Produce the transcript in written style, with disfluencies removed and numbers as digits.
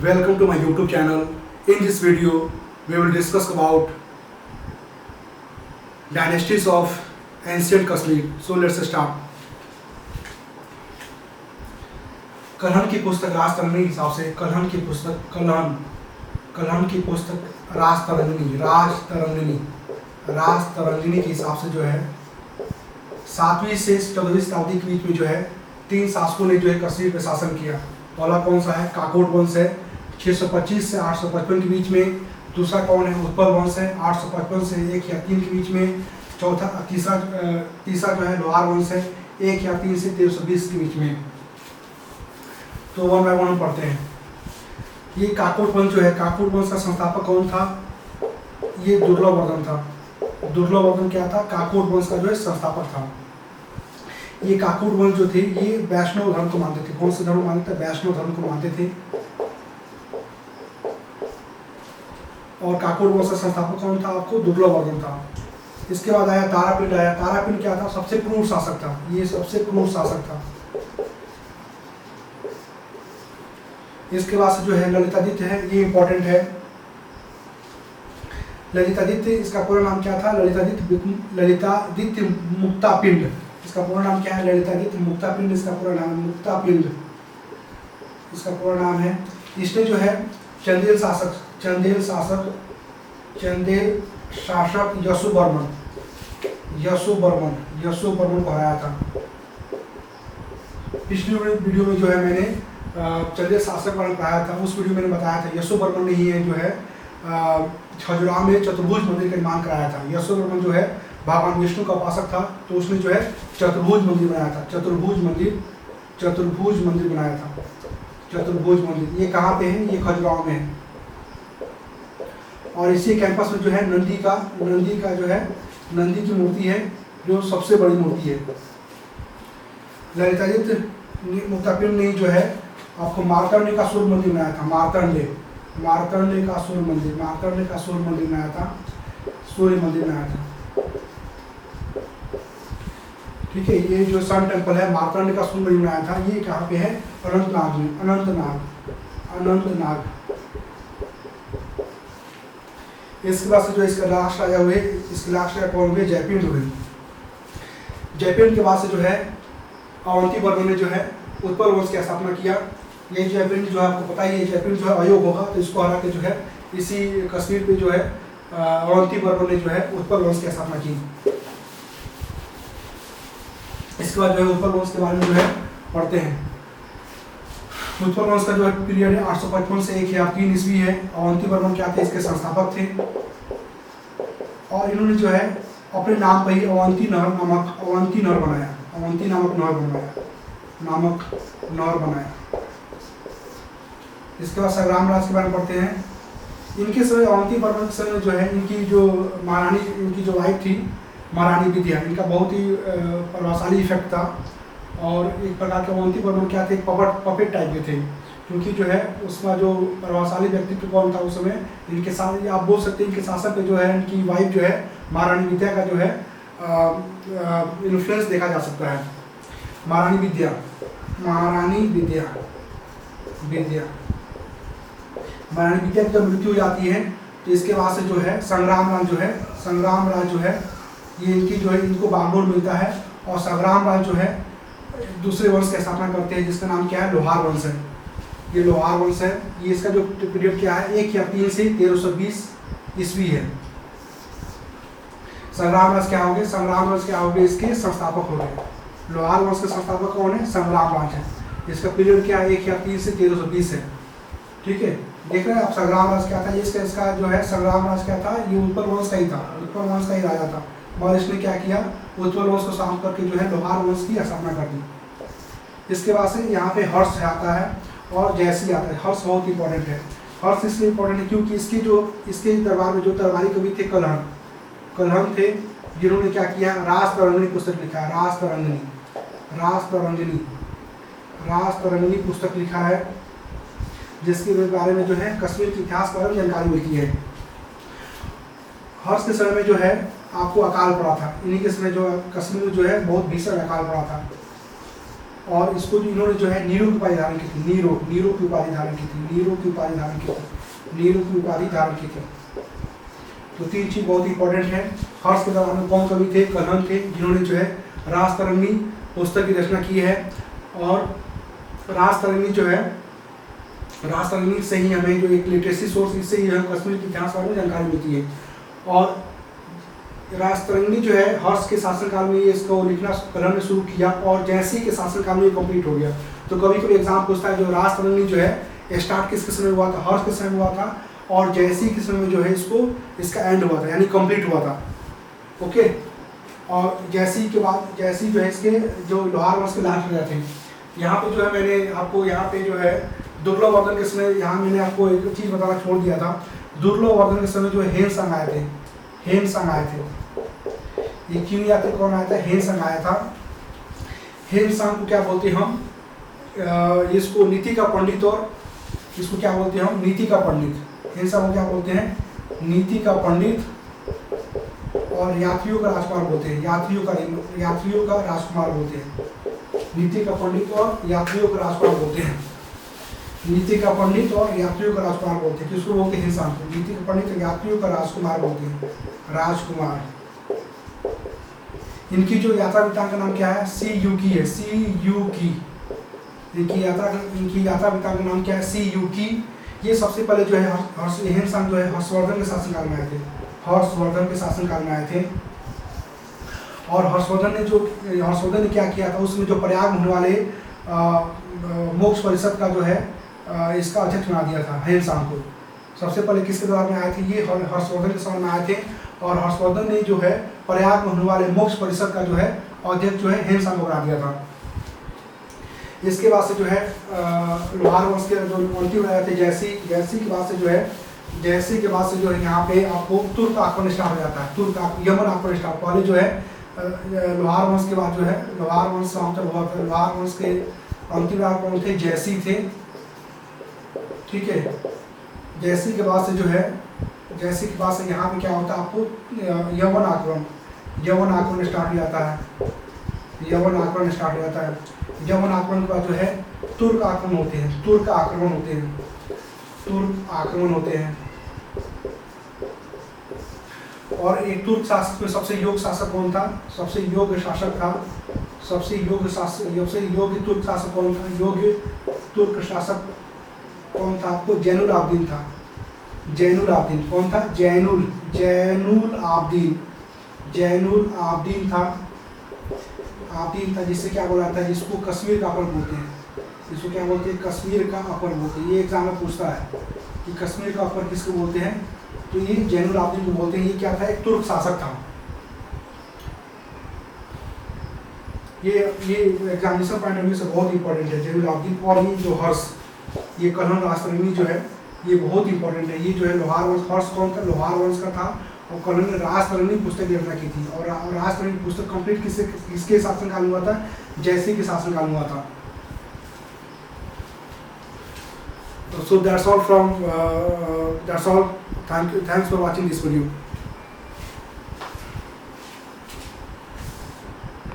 Welcome to my YouTube channel. In this video, we will discuss about dynasties of ancient Kashmir. So let's start. Kalhana की पुस्तक राज तरंगिणी के हिसाब से कलहन की पुस्तक राज तरंगिणी के हिसाब से जो है 7वीं से 14वीं शताब्दी के बीच में जो है 3 शासकों ने जो है कश्मीर पर शासन किया। पहला कौन सा है? काकोट वंश है 625 से 855 के बीच में। दूसरा कौन है? उत्पल वंश है 855 से 1 या 3 के बीच में। तीसरा जो है लोहार वंश है 1 या 3 से 1320 के बीच में। तो वन बाय वन हम पढ़ते हैं। ये काकोट वंश जो है, काकोट वंश का संस्थापक कौन था? ये दुर्लभवर्धन था। दुर्लभवर्धन क्या था? काकोट वंश का जो है संस्थापक था। ये काकोट वंश जो थे ये वैष्णव धर्म को मानते थे। कौन से धर्म मानते थे? वैष्णव धर्म को मानते थे। और काकोट वंश का संस्थापक कौन था? आपको दुर्लभवर्धन था। इसके बाद आया तारापिंड। तारापिंड क्या था? सबसे क्रूर शासक था। ये सबसे क्रूर शासक था। इसके बाद से जो है ललितादित्य है, ये इंपॉर्टेंट है। ललितादित्य, इसका पूरा नाम क्या था? ललितादित्य मुक्तापिंड। इसका पूरा नाम क्या है? ललितादित्य मुक्तापिंड। इसका पूरा नाम मुक्तापिंड, इसका पूरा नाम है। इसने जो है चंदेल शासक यशोवर्मन को हराया था। पिछली वीडियो में जो है मैंने चंदेल शासक वर्णन पढ़ाया था। उस वीडियो में मैंने बताया था यशोवर्मन ने ही है जो है खजुराहो में चतुर्भुज मंदिर का निर्माण कराया था। यशोवर्मन जो है भगवान विष्णु का उपासक था, तो उसने जो है चतुर्भुज मंदिर बनाया था। चतुर्भुज मंदिर बनाया था। चतुर्भुज मंदिर ये कहाँ पे है? ये खजुराहो में है। और इसी कैंपस में जो है नंदी की मूर्ति है जो सबसे बड़ी मूर्ति है। ललितादित्य मुक्तापिंड ने जो है आपको मार्कंडे का सूर्य मंदिर बनाया था। मार्कंडे का सूर्य मंदिर बनाया था। ठीक है, ये जो सन टेम्पल है मार्कंडे का सूर्य मंदिर बनाया था। ये कहाँ पे है? अनंतनाग में। अनंतनाग। इसके बाद से जो इसका लास्ट राजा हुए, इसके लास्ट राजा कौन हुए? जयपिंड हुए। जयपिंड के बाद से जो है अवंती वर्मन ने जो है उत्पल वंश की स्थापना किया। ये जयपिंड जो है आपको पता ही है, जयपिंड जो है अयोग होगा, तो इसको हरा के जो है इसी कश्मीर पे जो है अवंती वर्मन ने जो है उत्पल वंश की स्थापना की। इसके बाद जो है उत्पल वंश के बारे में जो है पढ़ते हैं। उत्पल वंश का जो है पीरियड है 855 से 1 या 3 ईस्वी है। अवंती वर्मन क्या थे? इसके संस्थापक थे। और इन्होंने जो है अपने नाम पर ही अवंती नहर बनाया। इसके बाद संग्राम राज के बारे में पढ़ते हैं। इनके समय अवंती वर्मन के समय जो है इनकी जो वाइफ थी महारानी विद्या, इनका बहुत ही प्रभावशाली इफेक्ट था। और एक प्रकार के अवंती वर्मन क्या थे? पपेट टाइप के थे, क्योंकि जो है उसका जो प्रभावशाली व्यक्तित्व कौन था उस समय? इनके साथ आप बोल सकते हैं इनके शासन पे जो है इनकी वाइफ जो है महारानी विद्या का जो है इन्फ्लुएंस देखा जा सकता है। महारानी विद्या की जब मृत्यु हो जाती है तो इसके बाद से जो है संग्राम राज जो है ये इनकी जो है इनको बागडोर मिलता है। और संग्राम राज जो है दूसरे वंश की स्थापना करते हैं जिसका नाम क्या है? लोहार वंश है। ये लोहार वंश है। ये इसका जो पीरियड क्या है? 1 या 3 से 1320 ईस्वी है। संग्राम राज क्या हो गए? इसके संस्थापक हो गए। लोहार वंश के संस्थापक कौन है? संग्राम राज है। इसका पीरियड क्या है? 1 या 3 से 1320 है। ठीक है, देख रहे हैं आप संग्राम राज क्या था? इसका जो है संग्राम राज क्या था? ये उत्पल वंश का ही था, उत्पल वंश का ही राजा था। और इसने क्या किया? उत्पल वंश को शांत करके जो है लोहार वंश की स्थापना कर दी। इसके बाद से यहाँ पे हर्ष आता है और जयश्री आता है। हर्ष बहुत इंपॉर्टेंट है। हर्ष इसलिए इंपॉर्टेंट है क्योंकि इसके दरबार में जो दरबारी कवि थे कलहन थे, जिन्होंने क्या किया? राज तरंगिणी पुस्तक लिखा है। राज तरंगिणी पुस्तक लिखा है, जिसके बारे में जो है कश्मीर के इतिहास के बारे में जानकारी मिलती है। हर्ष के समय में जो है आपको अकाल पड़ा था। इन्हीं के समय जो कश्मीर में जो है बहुत भीषण अकाल पड़ा था। और इसको जो इन्होंने जो है नीरो की उपाधि धारण की थी, नीरो की उपाधि धारण की थी, नीरो की उपाधि धारण की थी, नीरो की उपाधि धारण की थी। तो 3 चीज बहुत इंपॉर्टेंट है। हर्ष के दौरान में कौन कवि थे? कलहन थे, जिन्होंने जो है राजतरंगिणी पुस्तक की रचना की है। और राजतरंगिणी जो है, राजतरंगिणी से ही हमें जो एक लिटरेसी सोर्स, इससे ही हमें कश्मीर के इतिहास बारे में जानकारी मिलती है। और राजतरंगिणी जो है हर्ष के शासनकाल में ये इसको लिखना कलहन ने शुरू किया और जैसे ही के शासनकाल में ये कंप्लीट हो गया। तो कभी कभी एग्जाम पूछता है जो राजतरंगिणी जो है स्टार्ट किसके समय हुआ था? हर्ष के समय हुआ था, और जैसी के समय में जो है इसका एंड हुआ था, यानी कंप्लीट हुआ था। ओके, और जैसी के बाद जैसी जो है इसके जो लोहार वंश के लास्ट में थे। यहाँ पे जो है मैंने आपको यहाँ पे जो है दुर्लभवर्धन के समय, यहाँ मैंने आपको एक चीज़ बताना छोड़ दिया था। दुर्लभवर्धन के समय जो है हेमसंग आए थे, हेमसंग आए थे। ये क्यों आते, कौन आया था? हेमसंग आया था। हेमसंग को क्या बोलते हैं हम? इसको नीति का पंडित, और इसको क्या बोलते हैं हम? नीति का पंडित। हेमसंग को क्या बोलते हैं? नीति का पंडित, और यात्रियों का राजकुमार बोलते हैं, यात्रियों का राजकुमार बोलते हैं। नीति का पंडित और यात्रियों का राजकुमार बोलते हैं, नीति का पंडित और यात्रियों का राजकुमार बोलते हैं। किसको बोलते हैं? हेमसंग को। नीति का पंडित और यात्रियों का राजकुमार बोलते हैं, राजकुमार। इनकी जो यात्रा वृत्तांत का नाम क्या है? सी यू की है, सी यू की। इनकी यात्रा वृत्तांत का नाम क्या है? सी यू की। ये सबसे पहले जो है हेमसंग जो है हर्षवर्धन के शासनकाल में आए थे, हर्षवर्धन के शासनकाल में आए थे। और हर्षवर्धन ने क्या किया था? उसमें जो प्रयाग में होने वाले मोक्ष परिषद का जो है इसका अध्यक्ष बना दिया था हेमसंग को। सबसे पहले किसके दौरान में आए थे? ये हर्षवर्धन के समय में आए थे, और हर्षवर्धन ने जो है प्रयाग में होने वाले मोक्ष परिषद का जो है अध्यक्ष जो है हेमसंग को बना दिया था। इसके बाद से जो है लोहार वंश के जो अंतिम राजा थे जैसी के बाद से जो है यहाँ पे आपको तुर्क आक्रमण स्टार्ट हो जाता है, यमन आक्रमण स्टार्ट। पहले जो है लोहार वंश के बाद जो है लोहार वंश समाप्त हुआ था। लोहार वंश के अंतिम राजा कौन थे? जैसी थे, ठीक है। जैसी के बाद से जो है यहाँ पे क्या होता है? आपको यमन आक्रमण स्टार्ट हो जाता है, यमन आक्रमण स्टार्ट हो जाता है। यमन आक्रमण के बाद जो है तुर्क आक्रमण होते हैं। और एक तुर्क शासक में सबसे योग्य शासक कौन था? सबसे योग्य तुर्क शासक कौन था? योग्य तुर्क शासक कौन था? आपको जैनुल आब्दीन था। कौन था? जैनुल आब्दीन था, जिससे क्या बोला था? जिसको कश्मीर का अपर बोलते हैं। इसको क्या बोलते हैं? कश्मीर का अपर बोलते हैं। ये एग्जाम में पूछता है कि कश्मीर का अपर किसको बोलते हैं? तो ये जैनुल आब्दीन को बोलते हैं। ये क्या था? एक तुर्क शासक था। ये एग्जामिनेशन पॉइंट ऑफ व्यू से बहुत इंपॉर्टेंट है जैनुल आब्दीन। और ये जो हर्ष, ये कलहन राजतरंगिणी जो है ये बहुत इंपॉर्टेंट है। ये जो है लोहार वंश, हर्ष कौन था? लोहार वंश का था, और कलहन ने राजतरंगिणी पुस्तक की रचना की थी। और राजतरंगिणी पुस्तक कंप्लीट किसके शासनकाल में हुआ था? जैसी के शासनकाल में हुआ था। So that's all. Thanks for watching this video.